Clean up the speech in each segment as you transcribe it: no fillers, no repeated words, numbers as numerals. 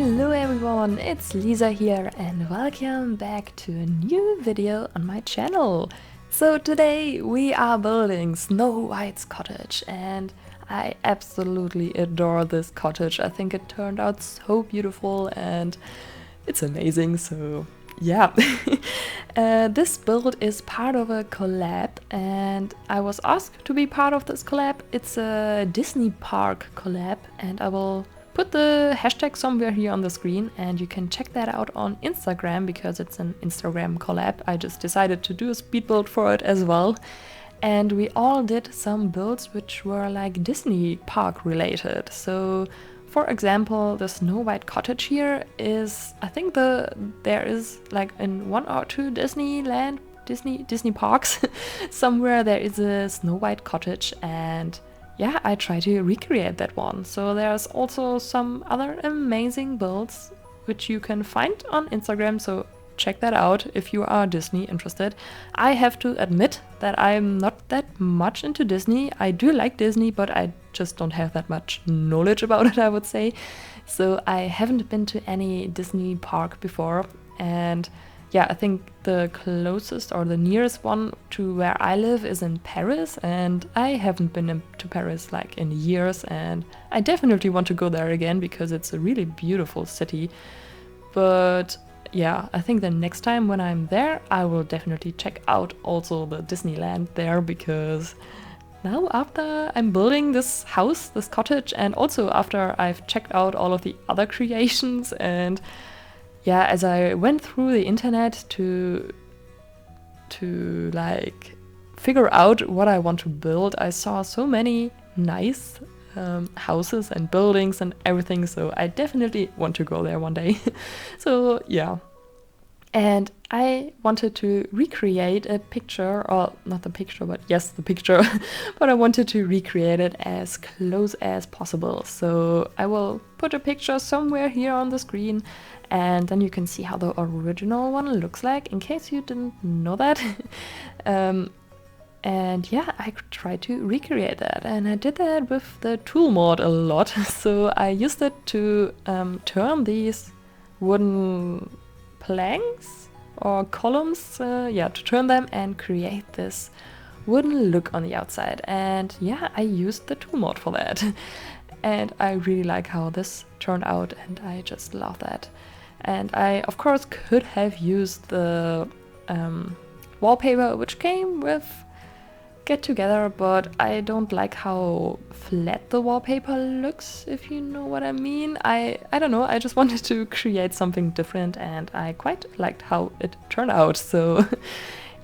Hello everyone, it's Lisa here and welcome back to a new video on my channel. So today we are building Snow White's cottage and I absolutely adore this cottage. I think it turned out so beautiful and it's amazing, so yeah. This build is part of a collab and I was asked to be part of this collab. It's a Disney park collab and I will put the hashtag somewhere here on the screen and you can check that out on Instagram because it's an Instagram collab. I just decided to do a speed build for it as well. And we all did some builds which were like Disney park related. So for example, the Snow White cottage here is, I think there is like in one or two Disney parks somewhere there is a Snow White cottage, and yeah, I try to recreate that one. So there's also some other amazing builds which you can find on Instagram, so check that out if you are Disney interested. I have to admit that I'm not that much into Disney. I do like Disney, but I just don't have that much knowledge about it, I would say. So I haven't been to any Disney park before, and yeah, I think the closest or the nearest one to where I live is in Paris, and I haven't been to Paris like in years, and I definitely want to go there again because it's a really beautiful city. But yeah, I think the next time when I'm there, I will definitely check out also the Disneyland there, because now after I'm building this house, this cottage, and also after I've checked out all of the other creations, and yeah, as I went through the internet to like figure out what I want to build, I saw so many nice houses and buildings and everything, so I definitely want to go there one day. So yeah, and I wanted to recreate a picture, or not the picture, but yes, the picture, but I wanted to recreate it as close as possible. So I will put a picture somewhere here on the screen, and then you can see how the original one looks like, in case you didn't know that. And yeah, I tried to recreate that, and I did that with the tool mod a lot. So I used it to turn these wooden planks or columns, to turn them and create this wooden look on the outside. And yeah, I used the tool mod for that. And I really like how this turned out, and I just love that. And I, of course, could have used the wallpaper which came with Get Together, but I don't like how flat the wallpaper looks, if you know what I mean. I don't know, I just wanted to create something different, and I quite liked how it turned out, so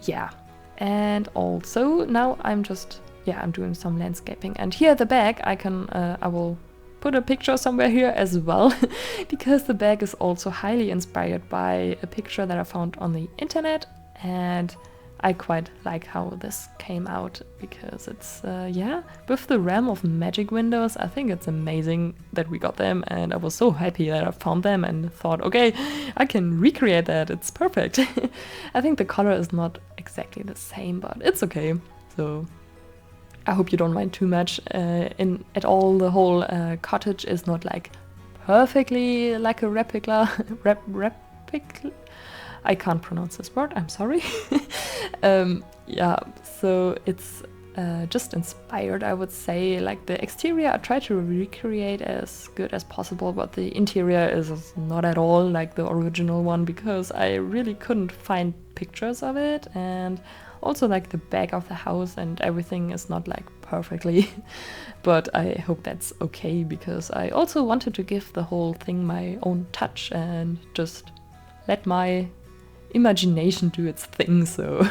yeah. And also now I'm doing some landscaping, and here at the back I will put a picture somewhere here as well, because the bag is also highly inspired by a picture that I found on the internet, and I quite like how this came out, because it's, with the realm of magic windows, I think it's amazing that we got them, and I was so happy that I found them and thought, okay, I can recreate that, it's perfect. I think the color is not exactly the same, but it's okay, so I hope you don't mind too much. At all, the whole cottage is not like perfectly like a replica. I can't pronounce this word, I'm sorry. Yeah, so it's just inspired, I would say. Like the exterior I try to recreate as good as possible, but the interior is not at all like the original one, because I really couldn't find pictures of it, and also like the back of the house and everything is not like perfectly. But I hope that's okay, because I also wanted to give the whole thing my own touch and just let my imagination do its thing, so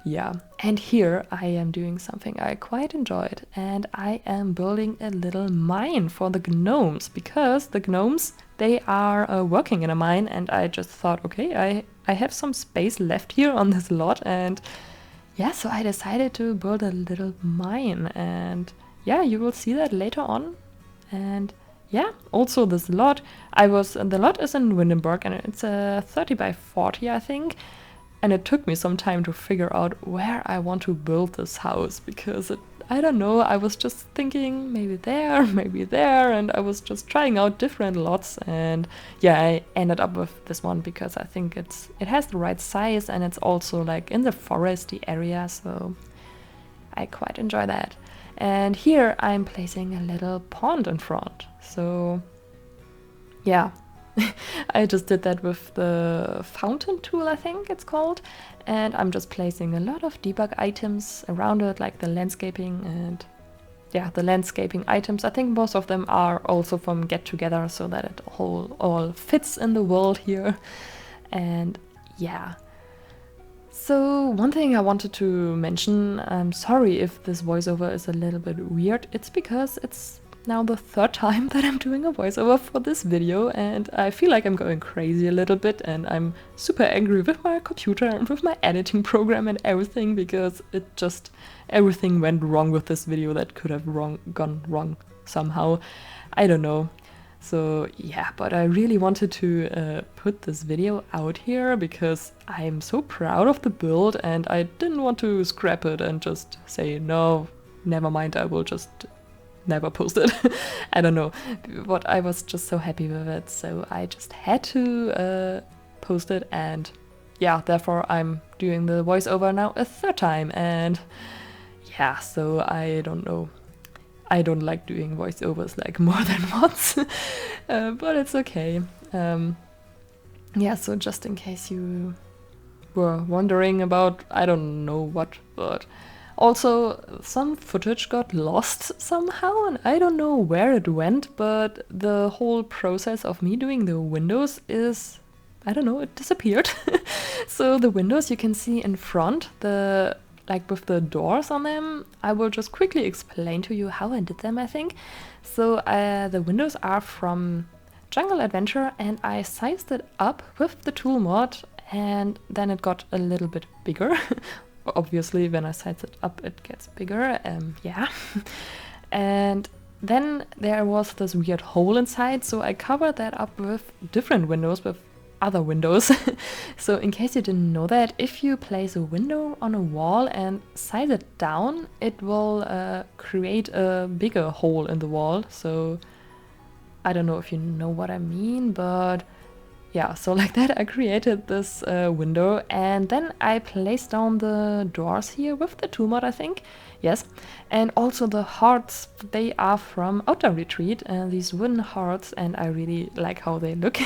yeah. And here I am doing something I quite enjoyed, and I am building a little mine for the gnomes, because the gnomes, they are working in a mine, and I just thought, okay, I have some space left here on this lot, and yeah, so I decided to build a little mine, and yeah, you will see that later on. And yeah, also this lot, the lot is in Windenburg, and it's a 30 by 40, I think. And it took me some time to figure out where I want to build this house, because I don't know, I was just thinking maybe there, maybe there, and I was just trying out different lots, and yeah, I ended up with this one because I think it has the right size, and it's also like in the foresty area, so I quite enjoy that. And here I'm placing a little pond in front, so yeah. I just did that with the fountain tool, I think it's called, and I'm just placing a lot of debug items around it, like the landscaping and yeah, the landscaping items. I think most of them are also from Get Together, so that it all fits in the world here. And yeah. So one thing I wanted to mention, I'm sorry if this voiceover is a little bit weird, it's because it's now the third time that I'm doing a voiceover for this video, and I feel like I'm going crazy a little bit, and I'm super angry with my computer and with my editing program and everything, because everything went wrong with this video that could have gone wrong somehow. I don't know. So yeah, but I really wanted to put this video out here because I'm so proud of the build, and I didn't want to scrap it and just say, no, never mind, I will just never post it. I don't know, but I was just so happy with it, so I just had to post it, and yeah, therefore I'm doing the voiceover now a third time, and yeah, so I don't know. I don't like doing voiceovers like more than once, but it's okay. Yeah, so just in case you were wondering about, I don't know what, but also some footage got lost somehow, and I don't know where it went, but the whole process of me doing the windows is, I don't know, it disappeared. So the windows you can see in front, like with the doors on them, I will just quickly explain to you how I did them, I think. So the windows are from Jungle Adventure, and I sized it up with the tool mod, and then it got a little bit bigger. Obviously, when I size it up, it gets bigger, yeah. And then there was this weird hole inside, so I covered that up with different windows, with other windows. So in case you didn't know that, if you place a window on a wall and size it down, it will create a bigger hole in the wall. So I don't know if you know what I mean, but yeah, so like that I created this window, and then I placed down the doors here with the tool mod, I think. Yes, and also the hearts, they are from Outdoor Retreat, these wooden hearts, and I really like how they look.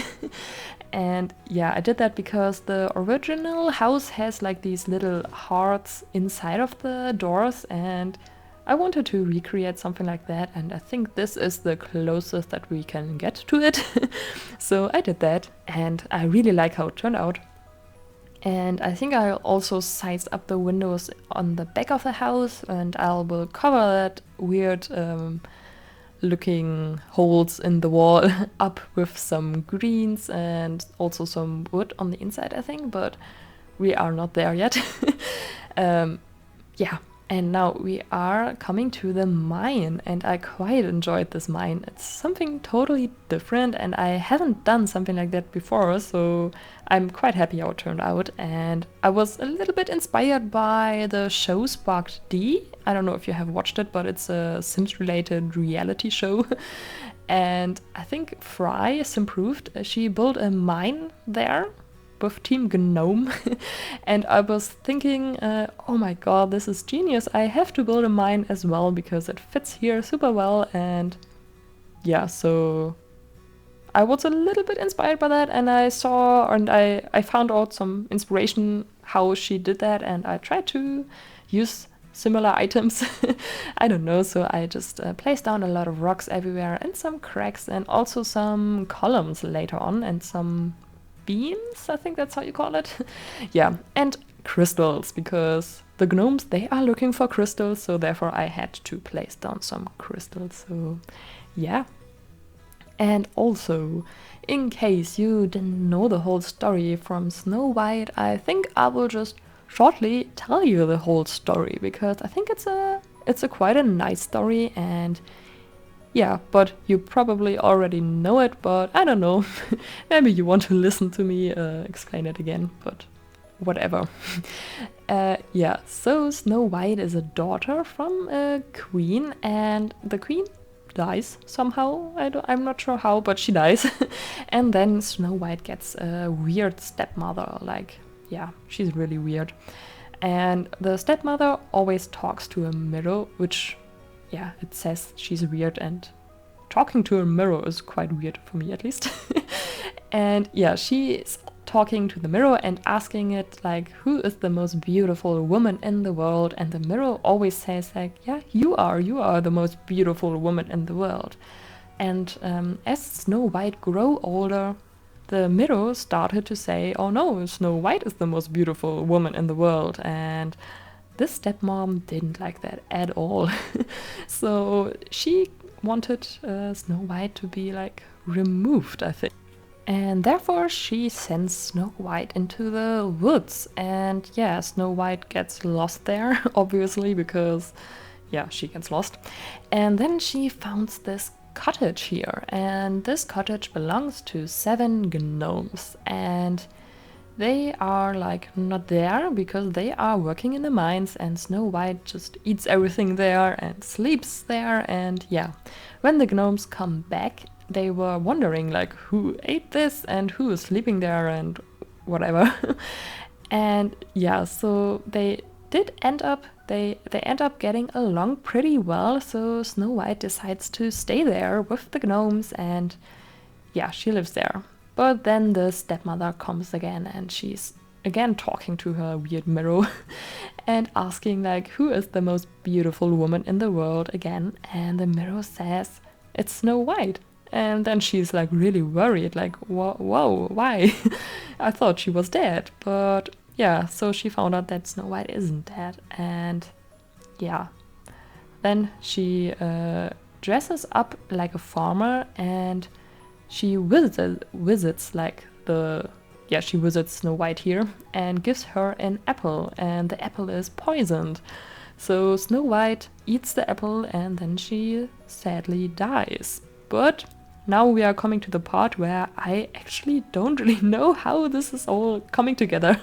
And yeah, I did that because the original house has like these little hearts inside of the doors, and I wanted to recreate something like that, and I think this is the closest that we can get to it. So I did that, and I really like how it turned out. And I think I also sized up the windows on the back of the house, and I will cover that weird looking holes in the wall up with some greens and also some wood on the inside, I think, but we are not there yet. Yeah. And now we are coming to the mine, and I quite enjoyed this mine. It's something totally different, and I haven't done something like that before, so I'm quite happy how it turned out. And I was a little bit inspired by the show Sparked D. I don't know if you have watched it, but it's a Sims-related reality show. And I think Fry Simproved, she built a mine there with Team Gnome. And I was thinking, oh my god, this is genius. I have to build a mine as well because it fits here super well. And yeah, so I was a little bit inspired by that, and I saw and I found out some inspiration how she did that, and I tried to use similar items. I don't know, so I just placed down a lot of rocks everywhere and some cracks and also some columns later on and some beams, I think that's how you call it. Yeah, and crystals, because the gnomes, they are looking for crystals, so therefore I had to place down some crystals. So yeah. And also, in case you didn't know the whole story from Snow White, I think I will just shortly tell you the whole story, because I think it's a quite a nice story. And yeah, but you probably already know it, but I don't know. Maybe you want to listen to me explain it again, but whatever. Yeah, so Snow White is a daughter from a queen, and the queen dies somehow. I'm not sure how, but she dies. And then Snow White gets a weird stepmother, like, yeah, she's really weird. And the stepmother always talks to a mirror, which, yeah, it says she's weird, and talking to a mirror is quite weird for me at least. And yeah, she's talking to the mirror and asking it like, who is the most beautiful woman in the world? And the mirror always says like, yeah, you are the most beautiful woman in the world. And as Snow White grew older, the mirror started to say, oh no, Snow White is the most beautiful woman in the world. And this stepmom didn't like that at all. So she wanted Snow White to be like removed, I think. And therefore she sends Snow White into the woods. And yeah, Snow White gets lost there, obviously, because yeah, she gets lost. And then she founds this cottage here. And this cottage belongs to 7 gnomes. And they are like not there because they are working in the mines, and Snow White just eats everything there and sleeps there. And yeah, when the gnomes come back, they were wondering like who ate this and who is sleeping there and whatever. And yeah, so they end up getting along pretty well. So Snow White decides to stay there with the gnomes, and yeah, she lives there. But then the stepmother comes again, and she's again talking to her weird mirror and asking like, who is the most beautiful woman in the world again? And the mirror says it's Snow White. And then she's like really worried, like, whoa, why? I thought she was dead. But yeah, so she found out that Snow White isn't dead. And yeah, then she dresses up like a farmer, and she visits like she visits Snow White here and gives her an apple, and the apple is poisoned. So Snow White eats the apple, and then she sadly dies. But now we are coming to the part where I actually don't really know how this is all coming together.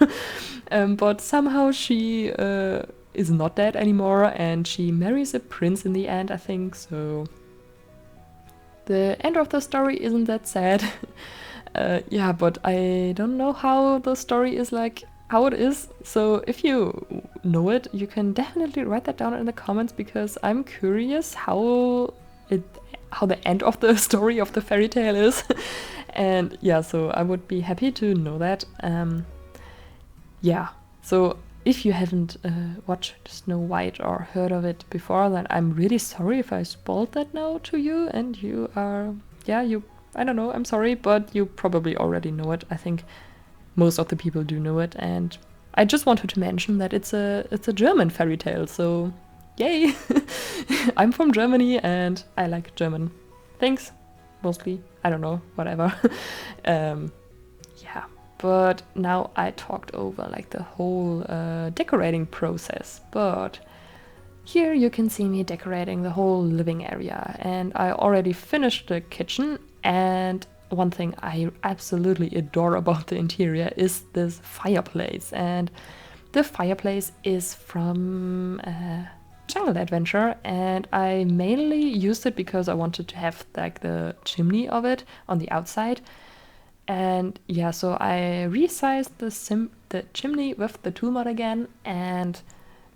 But somehow she is not dead anymore, and she marries a prince in the end, I think. So the end of the story isn't that sad. Yeah, but I don't know how the story is like, how it is. So if you know it, you can definitely write that down in the comments, because I'm curious how the end of the story of the fairy tale is. And yeah, so I would be happy to know that. Yeah, so if you haven't watched Snow White or heard of it before, then I'm really sorry if I spoiled that now to you, and you are, I don't know, I'm sorry, but you probably already know it. I think most of the people do know it, and I just wanted to mention that it's a German fairy tale, so yay! I'm from Germany and I like German things, mostly. I don't know, whatever. Yeah, but now I talked over like the whole decorating process, but here you can see me decorating the whole living area, and I already finished the kitchen. And one thing I absolutely adore about the interior is this fireplace, and the fireplace is from Jungle Adventure, and I mainly used it because I wanted to have like the chimney of it on the outside. And yeah, so I resized the chimney with the tool mod again, and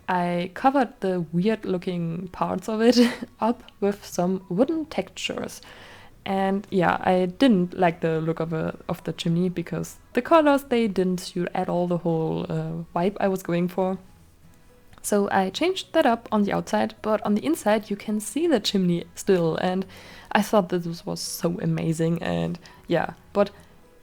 I covered the weird looking parts of it up with some wooden textures. And yeah, I didn't like the look of the chimney because the colors, they didn't suit at all the whole vibe I was going for. So I changed that up on the outside, but on the inside you can see the chimney still, and I thought this was so amazing. And yeah, but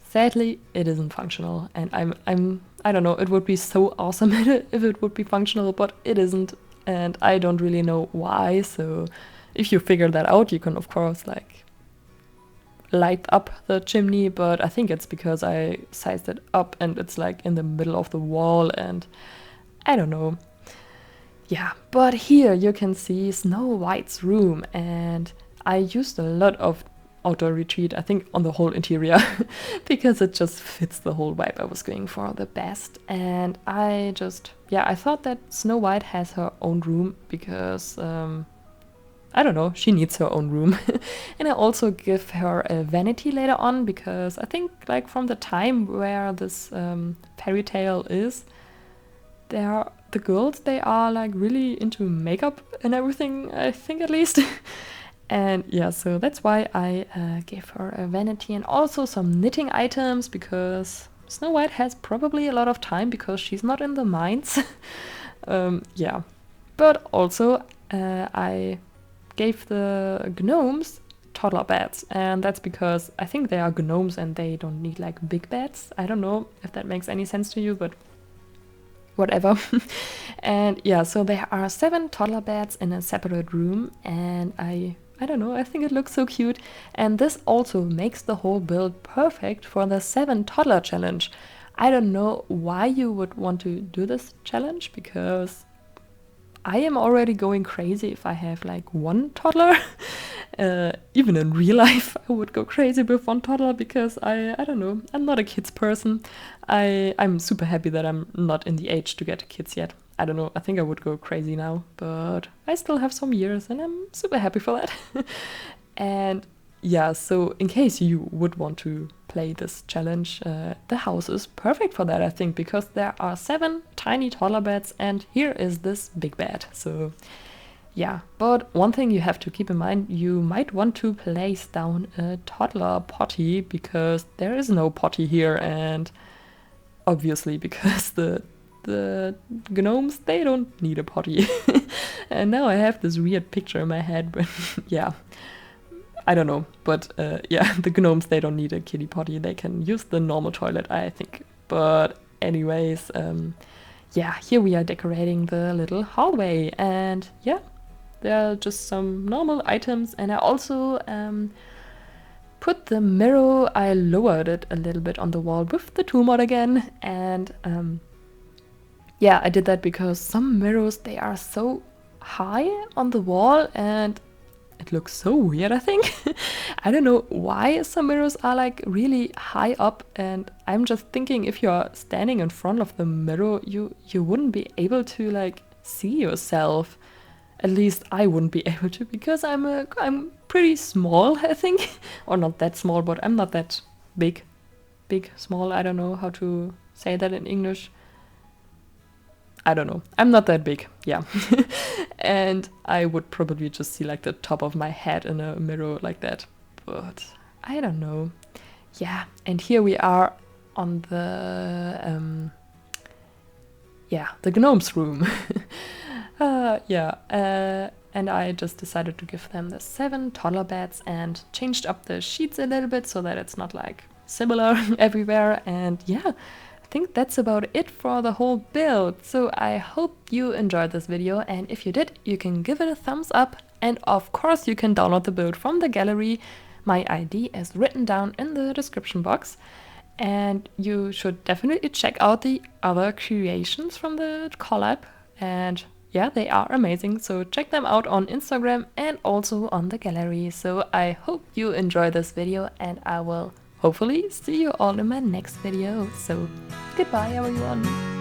sadly it isn't functional, and I don't know, it would be so awesome if it would be functional, but it isn't, and I don't really know why. So if you figure that out, you can of course like light up the chimney, but I think it's because I sized it up and it's like in the middle of the wall, and I don't know. Yeah, but here you can see Snow White's room, and I used a lot of outdoor retreat, I think on the whole interior, because it just fits the whole vibe I was going for the best. And I thought that Snow White has her own room because, I don't know, she needs her own room. And I also give her a vanity later on because I think like from the time where this fairy tale is, the girls, they are like really into makeup and everything, I think at least. And yeah, so that's why I gave her a vanity and also some knitting items because Snow White has probably a lot of time because she's not in the mines. Yeah, but also I gave the gnomes toddler beds, and that's because I think they are gnomes and they don't need like big beds. I don't know if that makes any sense to you, but whatever. And yeah, so there are 7 toddler beds in a separate room, and I don't know, I think it looks so cute. And this also makes the whole build perfect for the 7 toddler challenge. I don't know why you would want to do this challenge, because I am already going crazy if I have like 1 toddler. Even in real life, I would go crazy with 1 toddler because I don't know, I'm not a kids person. I'm super happy that I'm not in the age to get kids yet. I don't know, I think I would go crazy now, but I still have some years and I'm super happy for that. And yeah, so in case you would want to play this challenge, the house is perfect for that, I think, because there are 7 tiny toddler beds and here is this big bed. So yeah, but one thing you have to keep in mind, you might want to place down a toddler potty because there is no potty here, and obviously because the gnomes, they don't need a potty. And now I have this weird picture in my head, but yeah, I don't know, but yeah, the gnomes, they don't need a kiddie potty, they can use the normal toilet, I think. But anyways, yeah, here we are decorating the little hallway, and yeah, there are just some normal items, and I also put the mirror, I lowered it a little bit on the wall with the 2 mod again, and yeah, I did that because some mirrors, they are so high on the wall and it looks so weird, I think. I don't know why some mirrors are like really high up, and I'm just thinking if you're standing in front of the mirror, you wouldn't be able to like see yourself. At least I wouldn't be able to because I'm pretty small, I think. Or not that small, but I'm not that big. Small, I don't know how to say that in English. I don't know. I'm not that big, yeah. And I would probably just see like the top of my head in a mirror like that. But I don't know. Yeah, and here we are on the the gnomes room. And I just decided to give them the 7 toddler beds and changed up the sheets a little bit so that it's not like similar everywhere. And yeah, I think that's about it for the whole build. So I hope you enjoyed this video, and if you did, you can give it a thumbs up, and of course you can download the build from the gallery. My ID is written down in the description box, and you should definitely check out the other creations from the collab, and yeah, they are amazing, so check them out on Instagram and also on the gallery. So I hope you enjoy this video, and I will hopefully see you all in my next video. So goodbye everyone!